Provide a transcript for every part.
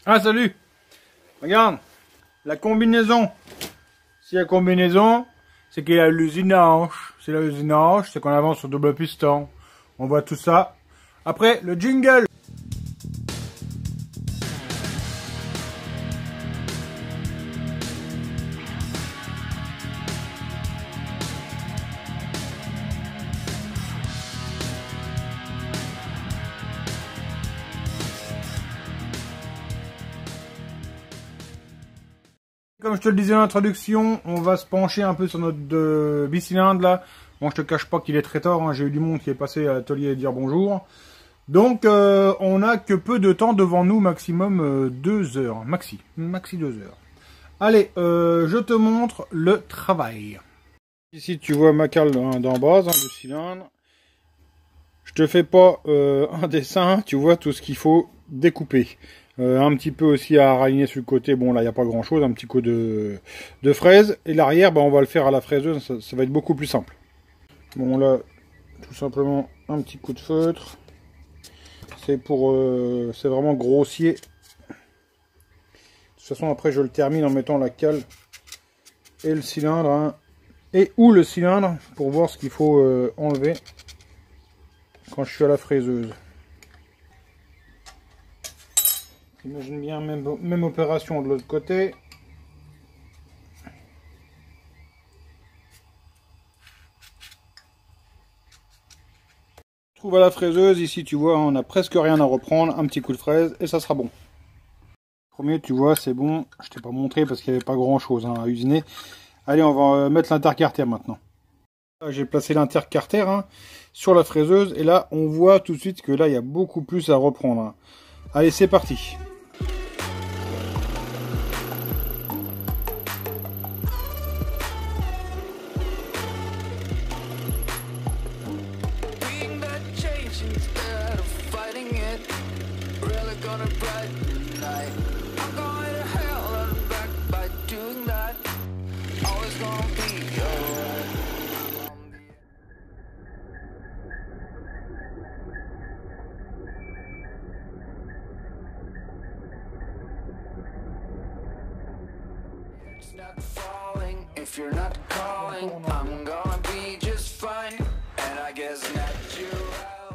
Ah salut. Regarde, la combinaison. Si la combinaison, c'est qu'il y a l'usinage. C'est l'usinage, c'est qu'on avance sur double piston. On voit tout ça. Après, le jingle. Comme je te le disais en introduction, on va se pencher un peu sur notre bicylindre là. Bon, je te cache pas qu'il est très tard, hein. J'ai eu du monde qui est passé à l'atelier dire bonjour. Donc, on n'a que peu de temps devant nous, maximum 2 heures. Maxi 2 heures. Allez, je te montre le travail. Ici, tu vois ma cale d'en base du cylindre. Je te fais pas un dessin, tu vois tout ce qu'il faut découper. Un petit peu aussi à aligner sur le côté, bon là il n'y a pas grand chose, un petit coup de fraise. Et l'arrière, bah, on va le faire à la fraiseuse, ça va être beaucoup plus simple. Bon là, tout simplement un petit coup de feutre. C'est pour, c'est vraiment grossier. De toute façon après je le termine en mettant la cale et le cylindre, hein, et ou le cylindre pour voir ce qu'il faut enlever quand je suis à la fraiseuse. Imagine bien, même opération de l'autre côté. Trouve à la fraiseuse, ici tu vois, on a presque rien à reprendre, un petit coup de fraise et ça sera bon. Premier, tu vois, c'est bon, je t'ai pas montré parce qu'il n'y avait pas grand chose à usiner. Allez, on va mettre l'intercartère maintenant. J'ai placé l'intercartère, hein, sur la fraiseuse et là on voit tout de suite que là il y a beaucoup plus à reprendre, hein. Allez, c'est parti.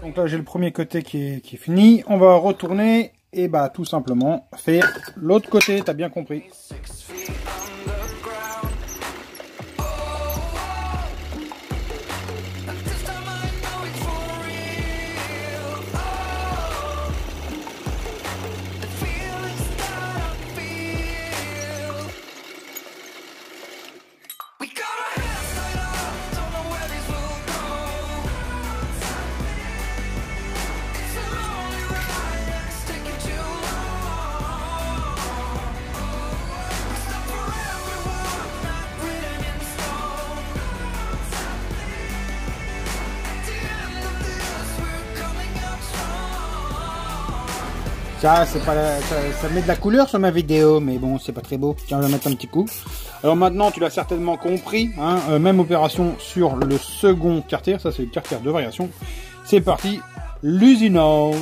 Donc là j'ai le premier côté qui est fini, on va retourner et bah tout simplement faire l'autre côté, t'as bien compris. Ça, c'est pas ça met de la couleur sur ma vidéo, mais bon, c'est pas très beau. Tiens, je vais mettre un petit coup. Alors maintenant, tu l'as certainement compris, hein, même opération sur le second carter. Ça, c'est le carter de variation. C'est parti, l'usinage.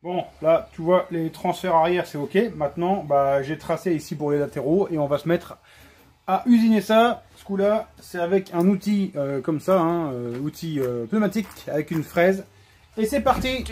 Bon, là, tu vois, les transferts arrière, c'est ok. Maintenant, bah, j'ai tracé ici pour les latéraux et on va se mettre à usiner ça. Ce coup-là, c'est avec un outil comme ça, hein, outil pneumatique avec une fraise. Et c'est parti!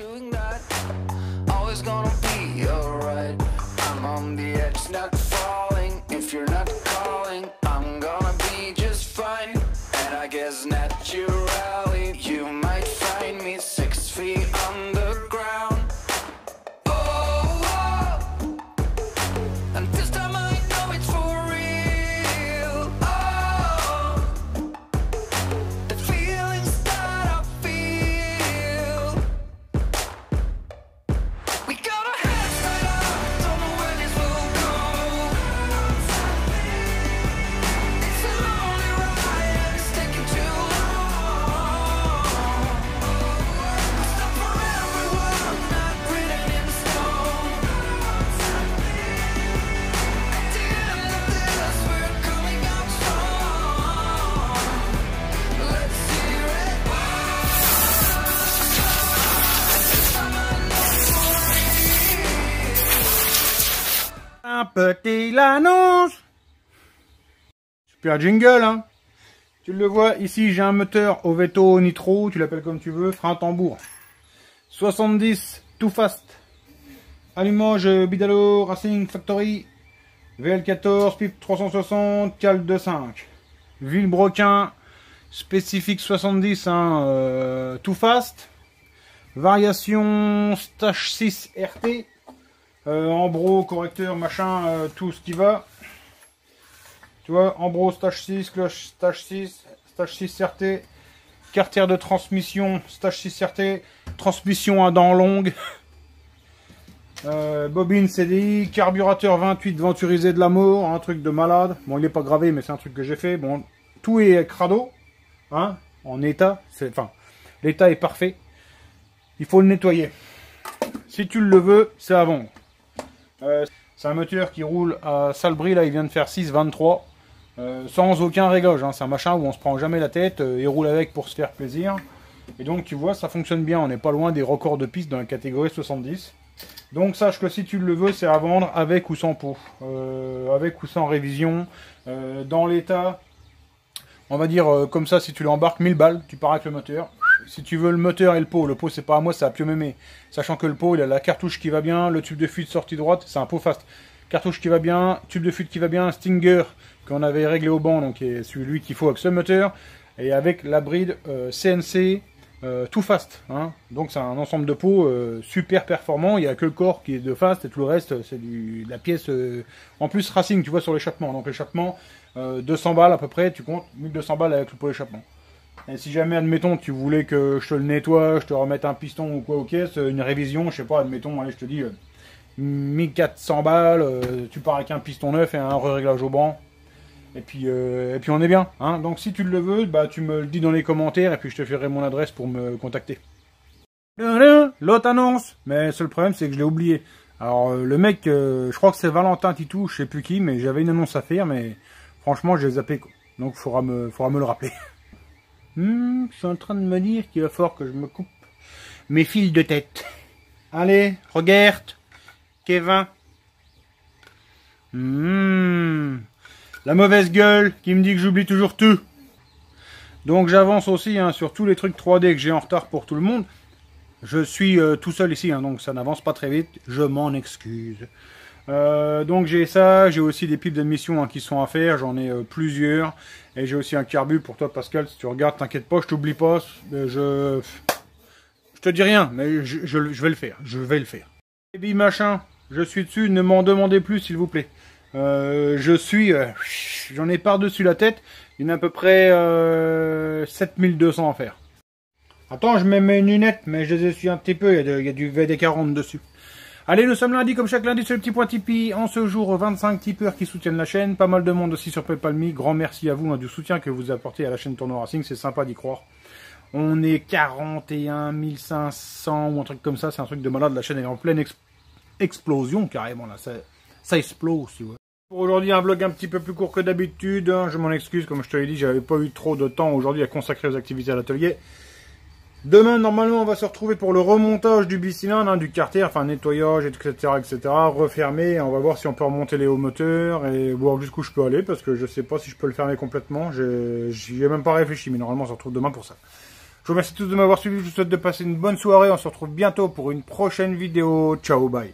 un petit annonce. Super jingle, hein. Tu le vois, ici j'ai un moteur Oveto Nitro, tu l'appelles comme tu veux, frein tambour. 70, Too Fast. Allumage Bidalo Racing Factory. VL14, PIP 360, Cal 2.5. Villebrequin, spécifique 70, hein, Too Fast. Variation Stage 6 RT. Ambro, correcteur, machin, tout ce qui va. Tu vois, Ambro Stage 6, cloche Stage 6, Stage 6 RT, cartière de transmission Stage 6 RT, transmission à dents longues, bobine CDI, carburateur 28 venturisé de l'amour, un truc de malade. Bon, il n'est pas gravé, mais c'est un truc que j'ai fait. Bon, tout est crado, hein, en état. Enfin, l'état est parfait. Il faut le nettoyer. Si tu le veux, c'est à vendre. C'est un moteur qui roule à Salbris, là, il vient de faire 6,23. Sans aucun réglage, hein. C'est un machin où on se prend jamais la tête, il roule avec pour se faire plaisir. Et donc tu vois, ça fonctionne bien, on n'est pas loin des records de piste dans la catégorie 70. Donc sache que si tu le veux, c'est à vendre avec ou sans pot, avec ou sans révision, dans l'état, on va dire comme ça, si tu l'embarques 1000 balles, tu pars avec le moteur. Si tu veux le moteur et le pot c'est pas à moi, c'est à Pio-Mémé. Sachant que le pot, il a la cartouche qui va bien, le tube de fuite sortie droite, c'est un pot fast. Cartouche qui va bien, tube de fuite qui va bien, Stinger qu'on avait réglé au banc, donc est celui qu'il faut avec ce moteur, et avec la bride CNC Too Fast. Hein. Donc c'est un ensemble de pots super performant, il n'y a que le corps qui est de fast, et tout le reste c'est de la pièce en plus Racing, tu vois, sur l'échappement. Donc l'échappement, 200 balles à peu près, tu comptes 1200 balles avec le pot d'échappement. Et si jamais, admettons, tu voulais que je te le nettoie, je te remette un piston ou quoi aux caisses, une révision, je sais pas, admettons, allez, je te dis 1400 balles, tu pars avec un piston neuf et un réglage au banc. Et puis on est bien. Hein. Donc si tu le veux, bah, tu me le dis dans les commentaires et puis je te ferai mon adresse pour me contacter. L'autre annonce. Mais le seul problème, c'est que je l'ai oublié. Alors le mec, je crois que c'est Valentin Titou, je sais plus qui, mais j'avais une annonce à faire, mais franchement, je l'ai zappé. Donc faudra me le rappeler. Je suis en train de me dire qu'il va falloir que je me coupe mes fils de tête. Allez, regarde, Kevin. La mauvaise gueule qui me dit que j'oublie toujours tout. Donc j'avance aussi hein, sur tous les trucs 3D que j'ai en retard pour tout le monde. Je suis tout seul ici, hein, donc ça n'avance pas très vite. Je m'en excuse. Donc j'ai ça, j'ai aussi des pipes d'admission hein, qui sont à faire, j'en ai plusieurs. Et j'ai aussi un carbu pour toi Pascal, si tu regardes, t'inquiète pas, je t'oublie pas. Je te dis rien, mais je vais le faire, je vais le faire. Et puis machin, je suis dessus, ne m'en demandez plus s'il vous plaît. J'en ai par-dessus la tête, il y en a à peu près 7200 à faire. Attends, je mets mes lunettes, mais je les essuie un petit peu, il y a du VD40 dessus. Allez, nous sommes lundi, comme chaque lundi, sur le petit point Tipeee. En ce jour, 25 tipeurs qui soutiennent la chaîne. Pas mal de monde aussi sur PayPal Me. Grand merci à vous hein, du soutien que vous apportez à la chaîne Tournoi Racing. C'est sympa d'y croire. On est 41 500 ou un truc comme ça. C'est un truc de malade. La chaîne est en pleine explosion, carrément. Là, ça explose, tu vois. Pour aujourd'hui, un vlog un petit peu plus court que d'habitude. Hein. Je m'en excuse, comme je te l'ai dit, j'avais pas eu trop de temps aujourd'hui à consacrer aux activités à l'atelier. Demain, normalement, on va se retrouver pour le remontage du bicylindre, hein, du carter, enfin nettoyage, etc., etc., refermer. On va voir si on peut remonter les hauts moteurs et voir jusqu'où je peux aller, parce que je sais pas si je peux le fermer complètement. J'y ai même pas réfléchi, mais normalement, on se retrouve demain pour ça. Je vous remercie tous de m'avoir suivi. Je vous souhaite de passer une bonne soirée. On se retrouve bientôt pour une prochaine vidéo. Ciao, bye.